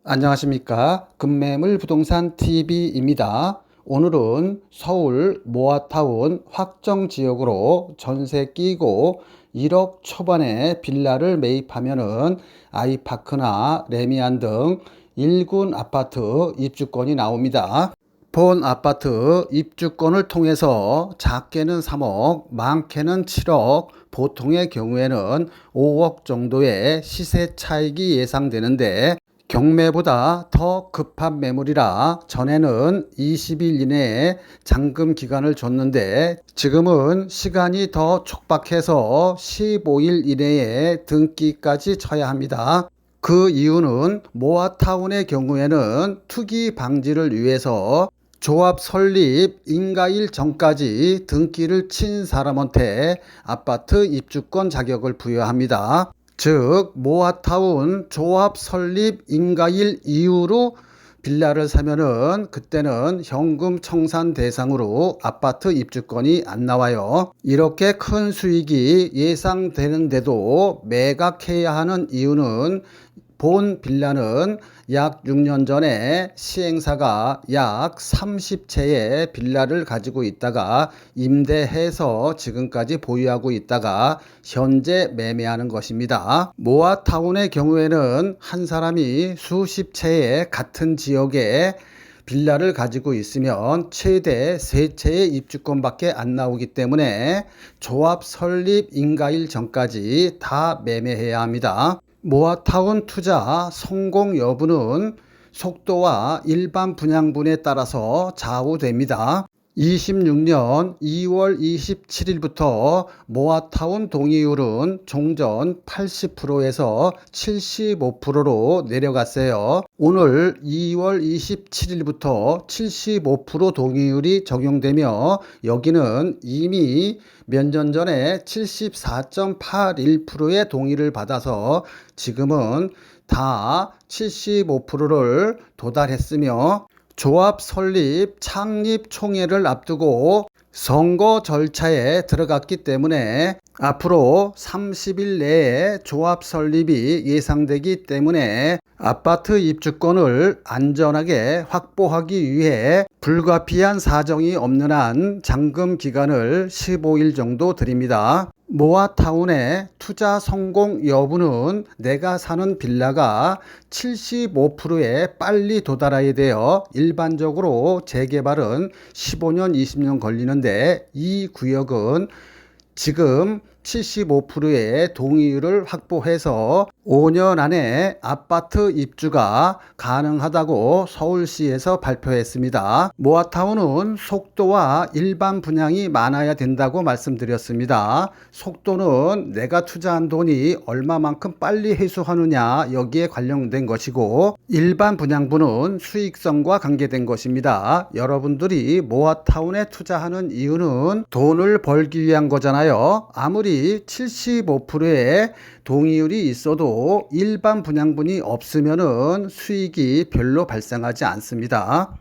안녕하십니까. 금매물 부동산 TV입니다. 오늘은 서울 모아타운 확정 지역으로 전세 끼고 1억 초반에 빌라를 매입하면은 아이파크나 레미안 등 1군 아파트 입주권이 나옵니다. 본 아파트 입주권을 통해서 작게는 3억, 많게는 7억, 보통의 경우에는 5억 정도의 시세 차익이 예상되는데 경매보다 더 급한 매물이라 전에는 20일 이내에 잔금 기간을 줬는데 지금은 시간이 더 촉박해서 15일 이내에 등기까지 쳐야 합니다. 그 이유는 모아타운의 경우에는 투기 방지를 위해서 조합 설립 인가일 전까지 등기를 친 사람한테 아파트 입주권 자격을 부여합니다. 즉 모아타운 조합 설립 인가일 이후로 빌라를 사면은 그때는 현금 청산 대상으로 아파트 입주권이 안 나와요. 이렇게 큰 수익이 예상되는데도 매각해야 하는 이유는 본 빌라는 약 6년 전에 시행사가 약 30채의 빌라를 가지고 있다가 임대해서 지금까지 보유하고 있다가 현재 매매하는 것입니다. 모아타운의 경우에는 한 사람이 수십 채의 같은 지역에 빌라를 가지고 있으면 최대 3채의 입주권밖에 안 나오기 때문에 조합 설립 인가일 전까지 다 매매해야 합니다. 모아타운 투자 성공 여부는 속도와 일반 분양분에 따라서 좌우됩니다. 26년 2월 27일부터 모아타운 동의율은 종전 80%에서 75%로 내려갔어요. 오늘 2월 27일부터 75% 동의율이 적용되며 여기는 이미 몇 년 전에 74.81%의 동의를 받아서 지금은 다 75%를 도달했으며 조합 설립 창립 총회를 앞두고 선거 절차에 들어갔기 때문에 앞으로 30일 내에 조합 설립이 예상되기 때문에 아파트 입주권을 안전하게 확보하기 위해 불가피한 사정이 없는 한 잔금 기간을 15일 정도 드립니다. 모아타운의 투자 성공 여부는 내가 사는 빌라가 75%에 빨리 도달해야 돼요. 일반적으로 재개발은 15년, 20년 걸리는데 이 구역은 지금 75%의 동의율을 확보해서 5년 안에 아파트 입주가 가능하다고 서울시에서 발표했습니다. 모아타운은 속도와 일반 분양이 많아야 된다고 말씀드렸습니다. 속도는 내가 투자한 돈이 얼마만큼 빨리 회수하느냐 여기에 관련된 것이고 일반 분양분은 수익성과 관계된 것입니다. 여러분들이 모아타운에 투자하는 이유는 돈을 벌기 위한 거잖아요. 아무리 75%의 동의율이 있어도 일반 분양분이 없으면은 수익이 별로 발생하지 않습니다.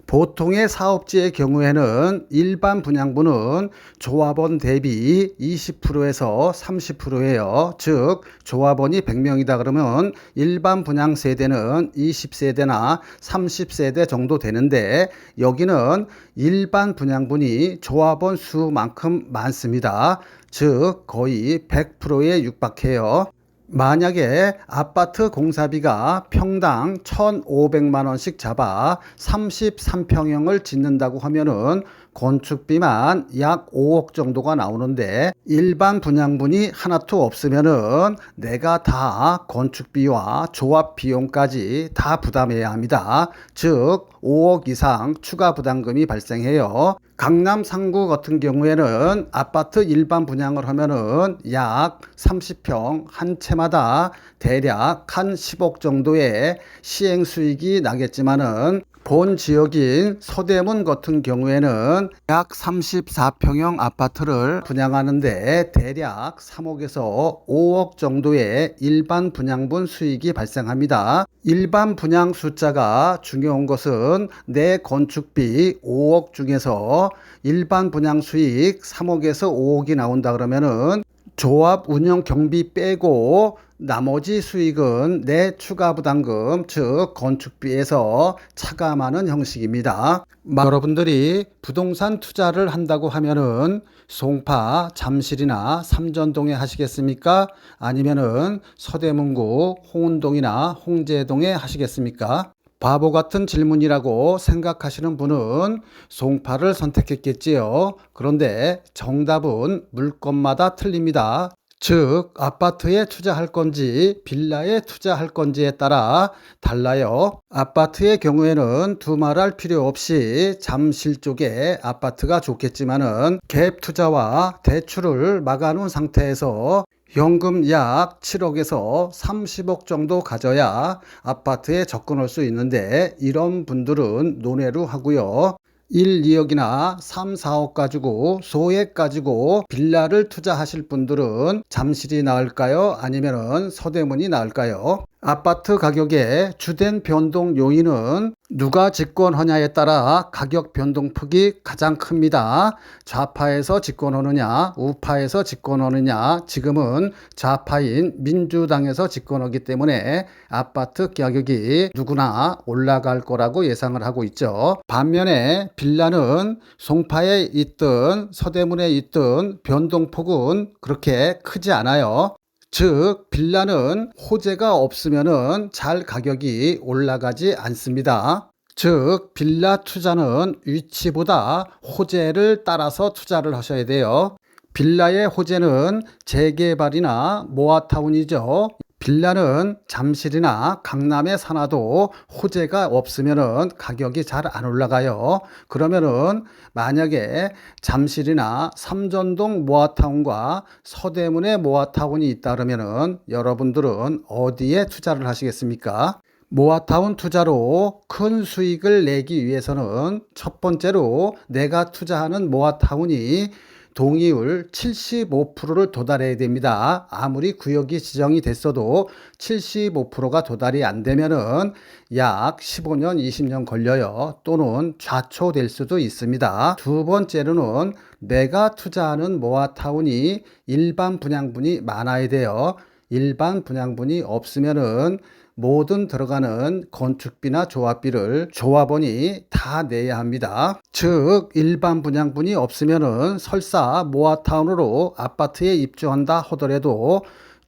보통의 사업지의 경우에는 일반 분양분은 조합원 대비 20%에서 30%예요. 즉 조합원이 100명이다 그러면 일반 분양 세대는 20세대나 30세대 정도 되는데 여기는 일반 분양분이 조합원 수만큼 많습니다. 즉 거의 100%에 육박해요. 만약에 아파트 공사비가 평당 1,500만 원씩 잡아 33평형을 짓는다고 하면은 건축비만 약 5억 정도가 나오는데 일반 분양분이 하나도 없으면은 내가 다 건축비와 조합 비용까지 다 부담해야 합니다. 즉 5억 이상 추가 부담금이 발생해요. 강남 상구 같은 경우에는 아파트 일반 분양을 하면은 약 30평 한 채마다 대략 한 10억 정도의 시행 수익이 나겠지만은 본 지역인 서대문 같은 경우에는 약 34평형 아파트를 분양하는데 대략 3억에서 5억 정도의 일반 분양분 수익이 발생합니다. 일반 분양 숫자가 중요한 것은 내 건축비 5억 중에서 일반 분양 수익 3억에서 5억이 나온다 그러면은 조합 운영 경비 빼고 나머지 수익은 내 추가 부담금, 즉 건축비에서 차감하는 형식입니다. 여러분들이 부동산 투자를 한다고 하면은 송파, 잠실이나 삼전동에 하시겠습니까? 아니면은 서대문구 홍은동이나 홍제동에 하시겠습니까? 바보 같은 질문이라고 생각하시는 분은 송파를 선택했겠지요. 그런데 정답은 물건마다 틀립니다. 즉, 아파트에 투자할 건지 빌라에 투자할 건지에 따라 달라요. 아파트의 경우에는 두말할 필요 없이 잠실 쪽에 아파트가 좋겠지만은 갭 투자와 대출을 막아놓은 상태에서 현금 약 7억에서 30억 정도 가져야 아파트에 접근할 수 있는데 이런 분들은 논외로 하고요. 1, 2억이나 3, 4억 가지고 소액 가지고 빌라를 투자하실 분들은 잠실이 나을까요? 아니면 서대문이 나을까요? 아파트 가격의 주된 변동 요인은 누가 집권하냐에 따라 가격 변동폭이 가장 큽니다. 좌파에서 집권하느냐, 우파에서 집권하느냐, 지금은 좌파인 민주당에서 집권하기 때문에 아파트 가격이 누구나 올라갈 거라고 예상을 하고 있죠. 반면에 빌라는 송파에 있든 서대문에 있든 변동폭은 그렇게 크지 않아요. 즉 빌라는 호재가 없으면은 잘 가격이 올라가지 않습니다. 즉 빌라 투자는 위치보다 호재를 따라서 투자를 하셔야 돼요. 빌라의 호재는 재개발이나 모아타운이죠. 빌라는 잠실이나 강남에 사놔도 호재가 없으면은 가격이 잘 안 올라가요. 그러면은 만약에 잠실이나 삼전동 모아타운과 서대문의 모아타운이 있다 그러면은 여러분들은 어디에 투자를 하시겠습니까? 모아타운 투자로 큰 수익을 내기 위해서는 첫 번째로 내가 투자하는 모아타운이 동의율 75%를 도달해야 됩니다. 아무리 구역이 지정이 됐어도 75%가 도달이 안 되면은 약 15년, 20년 걸려요. 또는 좌초될 수도 있습니다. 두 번째로는 내가 투자하는 모아타운이 일반 분양분이 많아야 돼요. 일반 분양분이 없으면은 모든 들어가는 건축비나 조합비를 조합원이 다 내야 합니다. 즉 일반 분양분이 없으면은 설사 모아타운으로 아파트에 입주한다 하더라도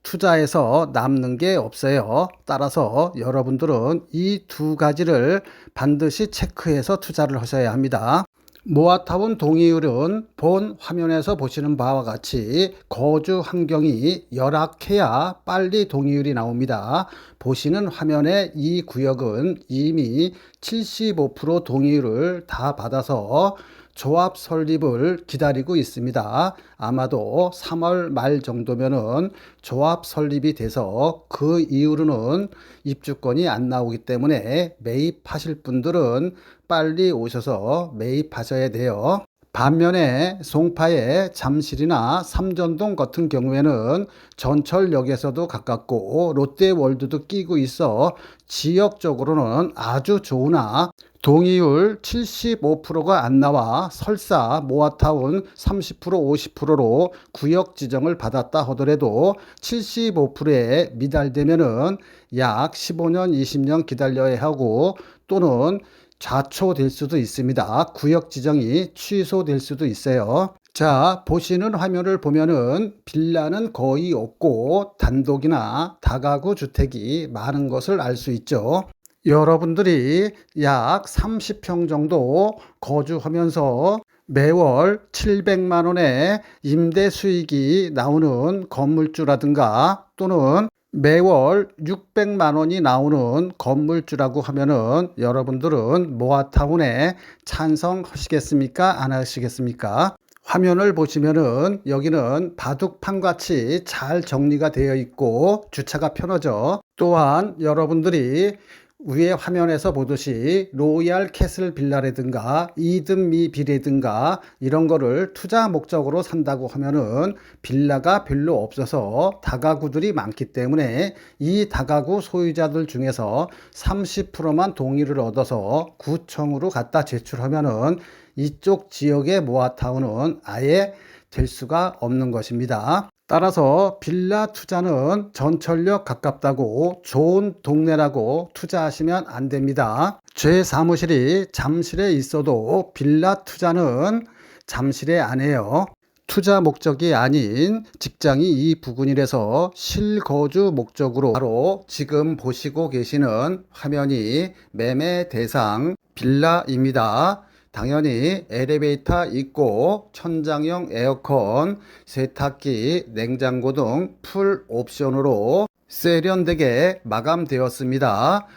투자해서 남는 게 없어요. 따라서 여러분들은 이 두 가지를 반드시 체크해서 투자를 하셔야 합니다. 모아타운 동의율은 본 화면에서 보시는 바와 같이 거주 환경이 열악해야 빨리 동의율이 나옵니다. 보시는 화면에 이 구역은 이미 75% 동의율을 다 받아서 조합 설립을 기다리고 있습니다. 아마도 3월 말 정도면은 조합 설립이 돼서 그 이후로는 입주권이 안 나오기 때문에 매입하실 분들은 빨리 오셔서 매입하셔야 돼요. 반면에 송파의 잠실이나 삼전동 같은 경우에는 전철역에서도 가깝고 롯데월드도 끼고 있어 지역적으로는 아주 좋으나 동의율 75%가 안 나와 설사 모아타운 30% 50%로 구역 지정을 받았다 하더라도 75%에 미달되면은 약 15년 20년 기다려야 하고 또는 좌초될 수도 있습니다. 구역 지정이 취소될 수도 있어요. 자, 보시는 화면을 보면은 빌라는 거의 없고 단독이나 다가구 주택이 많은 것을 알 수 있죠. 여러분들이 약 30평 정도 거주하면서 매월 700만 원의 임대 수익이 나오는 건물주라든가 또는 매월 600만 원이 나오는 건물주라고 하면은 여러분들은 모아타운에 찬성하시겠습니까? 안 하시겠습니까? 화면을 보시면은 여기는 바둑판 같이 잘 정리가 되어 있고 주차가 편하죠. 또한 여러분들이 위에 화면에서 보듯이 로얄 캐슬 빌라라든가 이든미 빌라든가 이런 거를 투자 목적으로 산다고 하면은 빌라가 별로 없어서 다가구들이 많기 때문에 이 다가구 소유자들 중에서 30%만 동의를 얻어서 구청으로 갖다 제출하면은 이쪽 지역의 모아타운은 아예 될 수가 없는 것입니다. 따라서 빌라 투자는 전철역 가깝다고 좋은 동네라고 투자하시면 안 됩니다. 제 사무실이 잠실에 있어도 빌라 투자는 잠실에 안 해요. 투자 목적이 아닌 직장이 이 부근이라서 실거주 목적으로 바로 지금 보시고 계시는 화면이 매매 대상 빌라입니다. 당연히 엘리베이터 있고 천장형 에어컨, 세탁기, 냉장고 등 풀 옵션으로 세련되게 마감되었습니다.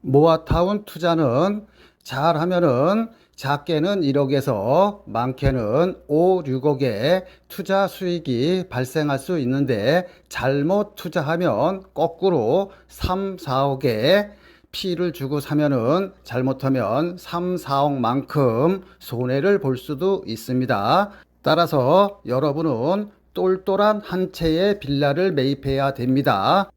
모아타운 투자는 잘하면은 작게는 1억에서 많게는 5, 6억의 투자 수익이 발생할 수 있는데 잘못 투자하면 거꾸로 3, 4억의 피를 주고 사면은 잘못하면 3, 4억만큼 손해를 볼 수도 있습니다. 따라서 여러분은 똘똘한 한 채의 빌라를 매입해야 됩니다.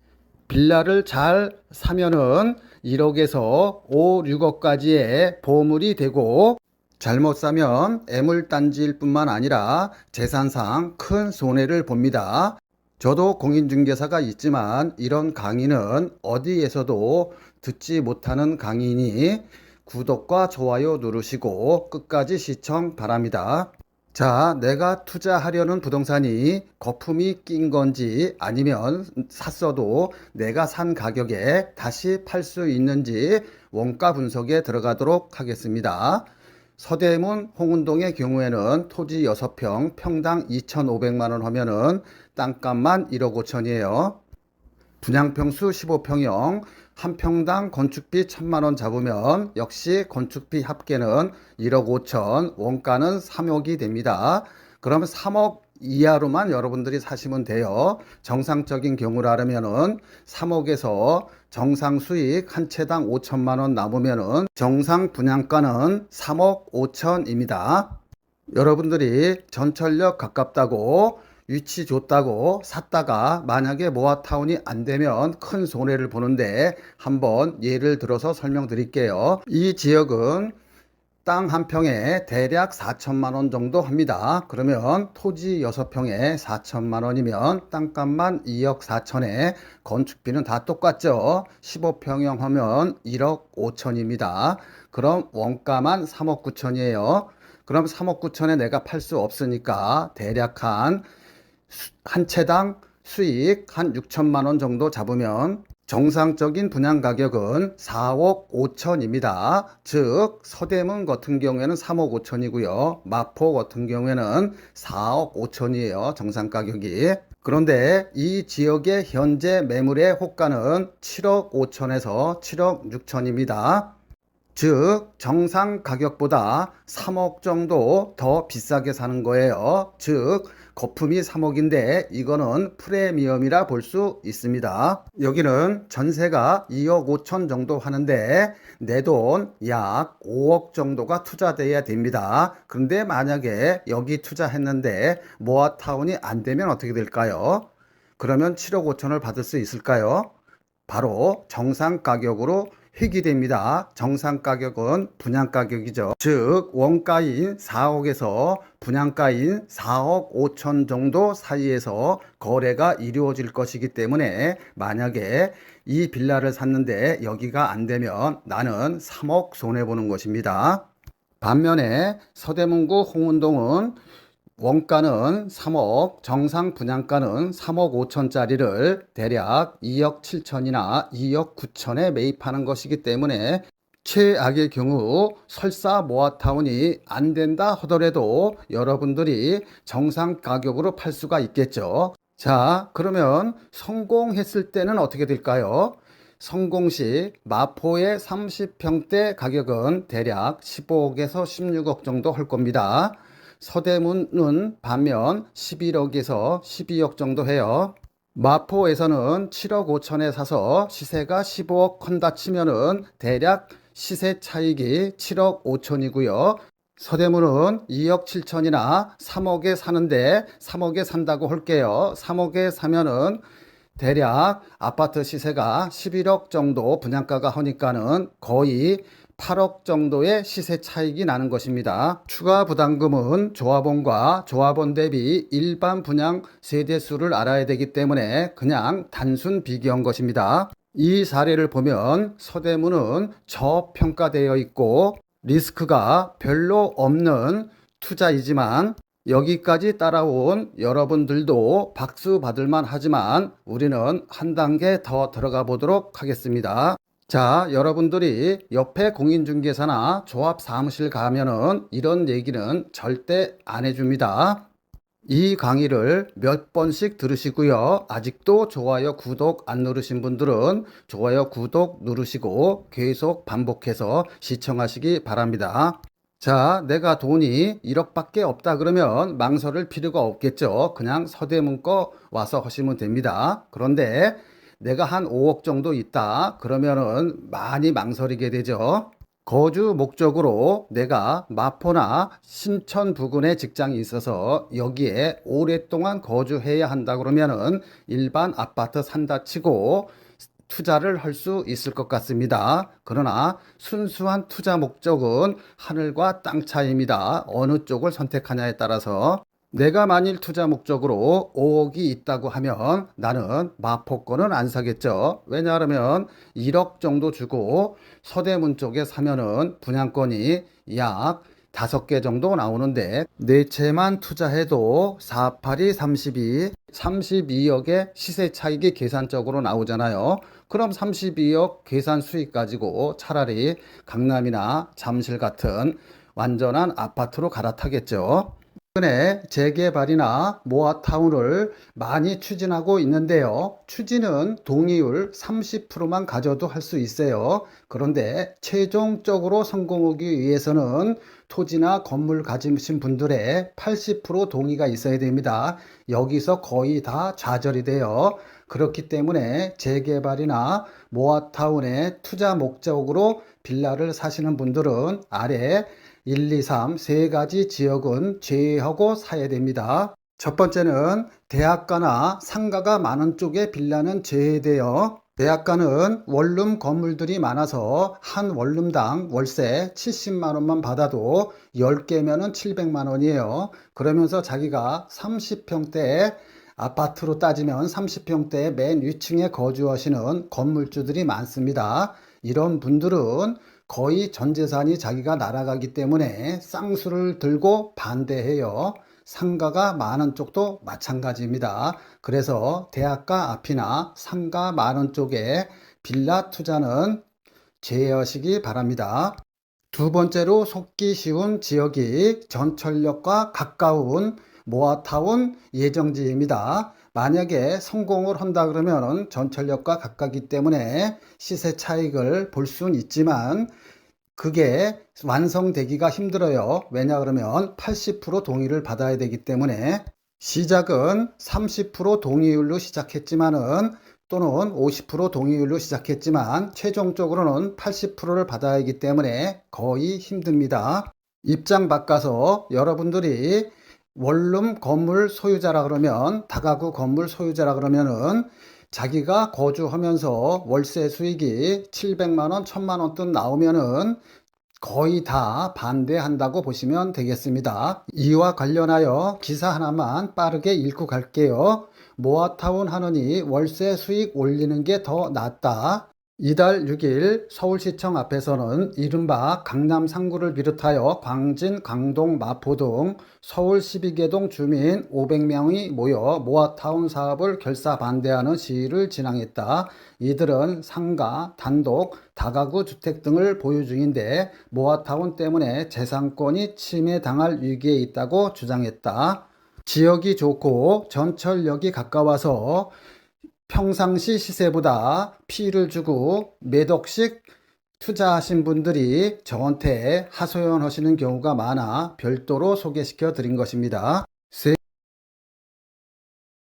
빌라를 잘 사면은 1억에서 5, 6억까지의 보물이 되고 잘못 사면 애물단지일 뿐만 아니라 재산상 큰 손해를 봅니다. 저도 공인중개사가 있지만 이런 강의는 어디에서도 듣지 못하는 강의니 구독과 좋아요 누르시고 끝까지 시청 바랍니다. 자, 내가 투자하려는 부동산이 거품이 낀 건지 아니면 샀어도 내가 산 가격에 다시 팔 수 있는지 원가 분석에 들어가도록 하겠습니다. 서대문 홍은동의 경우에는 토지 6평 평당 2,500만 원 하면은 땅값만 1억 5천이에요. 분양평수 15평형 한 평당 건축비 1,000만 원 잡으면 역시 건축비 합계는 1억 5천, 원가는 3억이 됩니다. 그러면 3억 이하로만 여러분들이 사시면 돼요. 정상적인 경우라면은 3억에서 정상 수익 한 채당 5천만 원 남으면은 정상 분양가는 3억 5천입니다. 여러분들이 전철역 가깝다고 위치 좋다고 샀다가 만약에 모아타운이 안 되면 큰 손해를 보는데 한번 예를 들어서 설명드릴게요. 이 지역은 땅 한 평에 대략 4천만 원 정도 합니다. 그러면 토지 6평에 4천만 원이면 땅값만 2억 4천에 건축비는 다 똑같죠. 15평형 하면 1억 5천입니다. 그럼 원가만 3억 9천이에요. 그럼 3억 9천에 내가 팔 수 없으니까 대략 한 채당 수익 한 6천만 원 정도 잡으면 정상적인 분양 가격은 4억 5천입니다. 즉 서대문 같은 경우에는 3억 5천이고요. 마포 같은 경우에는 4억 5천이에요. 정상 가격이. 그런데 이 지역의 현재 매물의 호가는 7억 5천에서 7억 6천입니다. 즉 정상 가격보다 3억 정도 더 비싸게 사는 거예요. 즉 거품이 3억인데 이거는 프리미엄이라 볼 수 있습니다. 여기는 전세가 2억 5천 정도 하는데 내 돈 약 5억 정도가 투자돼야 됩니다. 그런데 만약에 여기 투자했는데 모아타운이 안 되면 어떻게 될까요? 그러면 7억 5천을 받을 수 있을까요? 바로 정상 가격으로 회귀됩니다. 정상 가격은 분양 가격이죠. 즉 원가인 4억에서 분양가인 4억 5천 정도 사이에서 거래가 이루어질 것이기 때문에 만약에 이 빌라를 샀는데 여기가 안 되면 나는 3억 손해보는 것입니다. 반면에 서대문구 홍은동은 원가는 3억, 정상 분양가는 3억 5천짜리를 대략 2억 7천이나 2억 9천에 매입하는 것이기 때문에 최악의 경우 설사 모아타운이 안 된다 하더라도 여러분들이 정상 가격으로 팔 수가 있겠죠. 자, 그러면 성공했을 때는 어떻게 될까요? 성공 시 마포의 30평대 가격은 대략 15억에서 16억 정도 할 겁니다. 서대문은 반면 11억에서 12억 정도 해요. 마포에서는 7억 5천에 사서 시세가 15억 한다 치면은 대략 시세 차익이 7억 5천이고요. 서대문은 2억 7천이나 3억에 사는데 3억에 산다고 할게요. 3억에 사면은 대략 아파트 시세가 11억 정도 분양가가 하니까는 거의 8억 정도의 시세 차익이 나는 것입니다. 추가 부담금은 조합원과 조합원 대비 일반 분양 세대수를 알아야 되기 때문에 그냥 단순 비교한 것입니다. 이 사례를 보면 서대문은 저평가되어 있고 리스크가 별로 없는 투자이지만 여기까지 따라온 여러분들도 박수 받을만 하지만 우리는 한 단계 더 들어가 보도록 하겠습니다. 자, 여러분들이 옆에 공인중개사나 조합 사무실 가면은 이런 얘기는 절대 안 해줍니다. 이 강의를 몇 번씩 들으시고요. 아직도 좋아요, 구독 안 누르신 분들은 좋아요, 구독 누르시고 계속 반복해서 시청하시기 바랍니다. 자, 내가 돈이 1억밖에 없다 그러면 망설일 필요가 없겠죠. 그냥 서대문 거 와서 하시면 됩니다. 그런데 내가 한 5억 정도 있다 그러면은 많이 망설이게 되죠. 거주 목적으로 내가 마포나 신천 부근에 직장이 있어서 여기에 오랫동안 거주해야 한다 그러면은 일반 아파트 산다 치고 투자를 할 수 있을 것 같습니다. 그러나 순수한 투자 목적은 하늘과 땅 차이입니다. 어느 쪽을 선택하냐에 따라서 내가 만일 투자 목적으로 5억이 있다고 하면 나는 마포권은 안 사겠죠. 왜냐하면 1억 정도 주고 서대문 쪽에 사면은 분양권이 약 5개 정도 나오는데 네 채만 투자해도 4, 8이 32, 32억의 시세 차익이 계산적으로 나오잖아요. 그럼 32억 계산 수익 가지고 차라리 강남이나 잠실 같은 완전한 아파트로 갈아타겠죠. 최근에 재개발이나 모아타운을 많이 추진하고 있는데요. 추진은 동의율 30%만 가져도 할 수 있어요. 그런데 최종적으로 성공하기 위해서는 토지나 건물 가지신 분들의 80% 동의가 있어야 됩니다. 여기서 거의 다 좌절이 돼요. 그렇기 때문에 재개발이나 모아타운의 투자 목적으로 빌라를 사시는 분들은 아래 1, 2, 3 세 가지 지역은 제외하고 사야 됩니다. 첫 번째는 대학가나 상가가 많은 쪽에 빌라는 제외돼요. 대학가는 원룸 건물들이 많아서 한 원룸당 월세 70만 원만 받아도 10개면은 700만 원이에요. 그러면서 자기가 30평대 아파트로 따지면 30평대 맨 위층에 거주하시는 건물주들이 많습니다. 이런 분들은 거의 전 재산이 자기가 날아가기 때문에 쌍수를 들고 반대해요. 상가가 많은 쪽도 마찬가지입니다. 그래서 대학가 앞이나 상가 많은 쪽에 빌라 투자는 제외하시기 바랍니다. 두 번째로 속기 쉬운 지역이 전철역과 가까운 모아타운 예정지입니다. 만약에 성공을 한다 그러면 전철역과 가깝기 때문에 시세 차익을 볼 수는 있지만 그게 완성되기가 힘들어요. 왜냐 그러면 80% 동의를 받아야 되기 때문에 시작은 30% 동의율로 시작했지만은 또는 50% 동의율로 시작했지만 최종적으로는 80%를 받아야 하기 때문에 거의 힘듭니다. 입장 바꿔서 여러분들이 원룸 건물 소유자라 그러면 다가구 건물 소유자라 그러면은 자기가 거주하면서 월세 수익이 700만 원, 1000만 원 돈 나오면은 거의 다 반대한다고 보시면 되겠습니다. 이와 관련하여 기사 하나만 빠르게 읽고 갈게요. 모아타운 하느니 월세 수익 올리는 게 더 낫다. 이달 6일 서울시청 앞에서는 이른바 강남 3구를 비롯하여 광진, 강동, 마포 등 서울 12개 동 주민 500명이 모여 모아타운 사업을 결사 반대하는 시위를 진행했다. 이들은 상가, 단독, 다가구 주택 등을 보유 중인데 모아타운 때문에 재산권이 침해당할 위기에 있다고 주장했다. 지역이 좋고 전철역이 가까워서 평상시 시세보다 피를 주고 몇 억씩 투자하신 분들이 저한테 하소연하시는 경우가 많아 별도로 소개시켜 드린 것입니다.